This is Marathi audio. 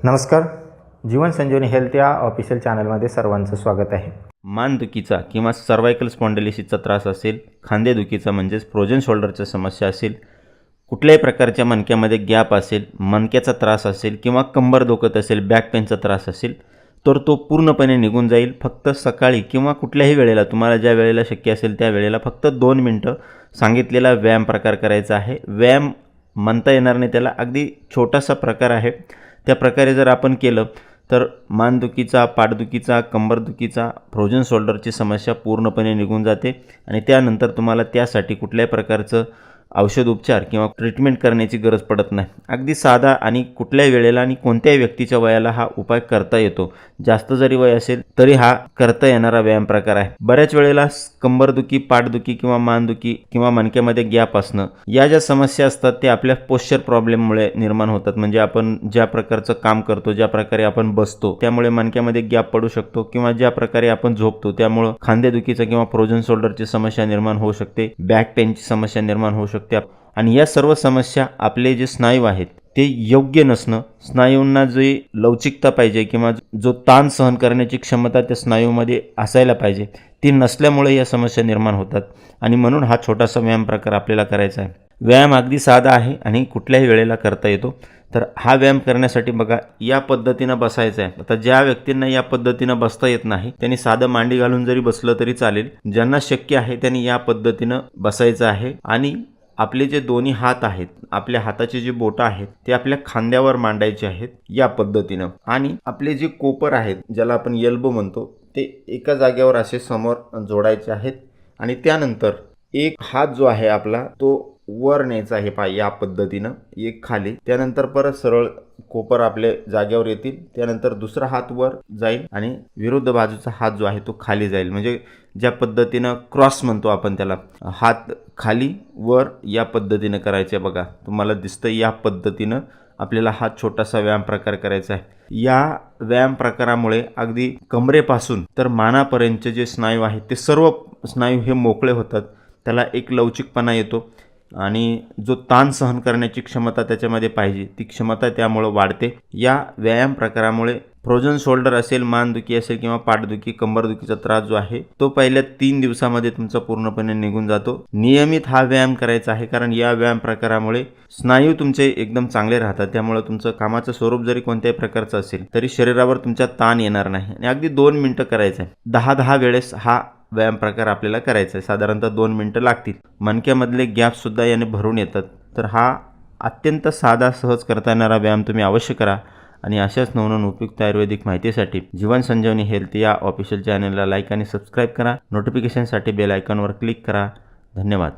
नमस्कार. जीवन संजीवनी हेल्थ या ऑफिशियल चॅनलमध्ये सर्वांचं स्वागत आहे. मानदुखीचा किंवा सर्वायकल स्पॉन्डिलिसिसचा त्रास असेल, खांदेदुखीचा म्हणजेच फ्रोजन शोल्डरची समस्या असेल, कुठल्याही प्रकारच्या मणक्यामध्ये गॅप असेल, मणक्याचा त्रास असेल किंवा कंबर दुखत असेल, बॅक पेनचा त्रास असेल, तर तो पूर्णपणे निघून जाईल. फक्त सकाळी किंवा कुठल्याही वेळेला तुम्हाला ज्या वेळेला शक्य असेल त्या वेळेला फक्त 2 मिनटं सांगितलेला व्यायाम प्रकार करायचा आहे. व्यायाम म्हणता येणार नाही त्याला, अगदी छोटासा प्रकार आहे. त्या प्रकारे जर आपण केलं तर मानदुखीचा, पाठदुखीचा, कंबरदुखीचा, फ्रोजन शोल्डरची समस्या पूर्णपणे निघून जाते आणि त्यानंतर तुम्हाला त्यासाठी कुठल्याही प्रकारचं औषध उपचार किंवा ट्रीटमेंट करण्याची गरज पडत नाही. अगदी साधा आणि कुठल्याही वेळेला आणि कोणत्याही व्यक्तीच्या वयाला हा उपाय करता येतो. जास्त जरी वय असेल तरी हा करता येणारा व्यायाम प्रकार आहे. बऱ्याच वेळेला कंबरदुखी, पाठदुखी किंवा मानदुखी किंवा मणक्यामध्ये गॅप असणं या ज्या समस्या असतात ते आपल्या पोश्चर प्रॉब्लेममुळे निर्माण होतात. म्हणजे आपण ज्या प्रकारचं काम करतो, ज्या प्रकारे आपण बसतो त्यामुळे मणक्यामध्ये गॅप पडू शकतो किंवा ज्या प्रकारे आपण झोपतो त्यामुळे खांदेदुखीचा किंवा फ्रोजन शोल्डरची समस्या निर्माण होऊ शकते, बॅक पेनची समस्या निर्माण होऊ शकते. आणि या सर्व समस्या आपले जे स्नायू आहेत ते योग्य नसणं, स्नायूंना जी लवचिकता पाहिजे किंवा जो ताण सहन करण्याची क्षमता त्या स्नायूमध्ये असायला पाहिजे ती नसल्यामुळे या समस्या निर्माण होतात. आणि म्हणून हा छोटासा व्यायाम प्रकार आपल्याला करायचा आहे. व्यायाम अगदी साधा आहे आणि कुठल्याही वेळेला करता येतो. तर हा व्यायाम करण्यासाठी बघा या पद्धतीनं बसायचं आहे. आता ज्या व्यक्तींना या पद्धतीनं बसता येत नाही त्यांनी साधं मांडी घालून जरी बसलं तरी चालेल. ज्यांना शक्य आहे त्यांनी या पद्धतीनं बसायचं आहे आणि आपले जे दोन्ही हात आहेत, आपल्या हाताची जी बोटं आहेत ते आपल्या खांद्यावर मांडायचे आहेत या पद्धतीनं. आणि आपले जे कोपर आहेत ज्याला आपण एल्बो म्हणतो ते एका जागेवर असे समोर जोडायचे आहेत. आणि त्यानंतर एक हात जो आहे आपला तो वर न्यायचा आहे या पद्धतीनं, एक खाली, त्यानंतर परत सरळ कोपर आपल्या जागेवर येतील. त्यानंतर दुसरा हात वर जाईल आणि विरुद्ध बाजूचा हात जो आहे तो खाली जाईल. म्हणजे ज्या पद्धतीनं क्रॉस म्हणतो आपण त्याला, हात खाली वर या पद्धतीनं करायचे. बघा तुम्हाला दिसतं या पद्धतीनं आपल्याला हा छोटासा व्यायाम प्रकार करायचा आहे. या व्यायाम प्रकारामुळे अगदी कमरेपासून तर मानापर्यंतचे जे स्नायू आहेत ते सर्व स्नायू हे मोकळे होतात. त्याला एक लवचिकपणा येतो आणि जो ताण सहन करण्याची क्षमता त्याच्यामध्ये पाहिजे ती क्षमता त्यामुळं वाढते. या व्यायाम प्रकारामुळे फ्रोजन शोल्डर असेल, मानदुखी असेल किंवा पाठदुखी, कंबरदुखीचा त्रास जो आहे तो पहिल्या 3 दिवसामध्ये तुमचा पूर्णपणे निघून जातो. नियमित हा व्यायाम करायचा आहे कारण या व्यायाम प्रकारामुळे स्नायू तुमचे एकदम चांगले राहतात. त्यामुळे तुमचं कामाचं स्वरूप जरी कोणत्याही प्रकारचं असेल तरी शरीरावर तुमच्या ताण येणार नाही. आणि अगदी 2 मिनटं करायचं आहे. 10-10 वेळेस हा व्यायाम प्रकार आपल्याला करायचा आहे. साधारणतः 2 मिनटं लागतील. मणक्यामधले गॅपसुद्धा याने भरून येतात. तर हा अत्यंत साधा, सहज करता येणारा व्यायाम तुम्ही अवश्य करा. आणि अशाच नवनवीन उपयुक्त आयुर्वेदिक माहितीसाठी जीवन संजीवनी हेल्थ या ऑफिशियल चॅनलला लाईक आणि सबस्क्राईब करा. नोटिफिकेशनसाठी बेल आयकॉनवर क्लिक करा. धन्यवाद.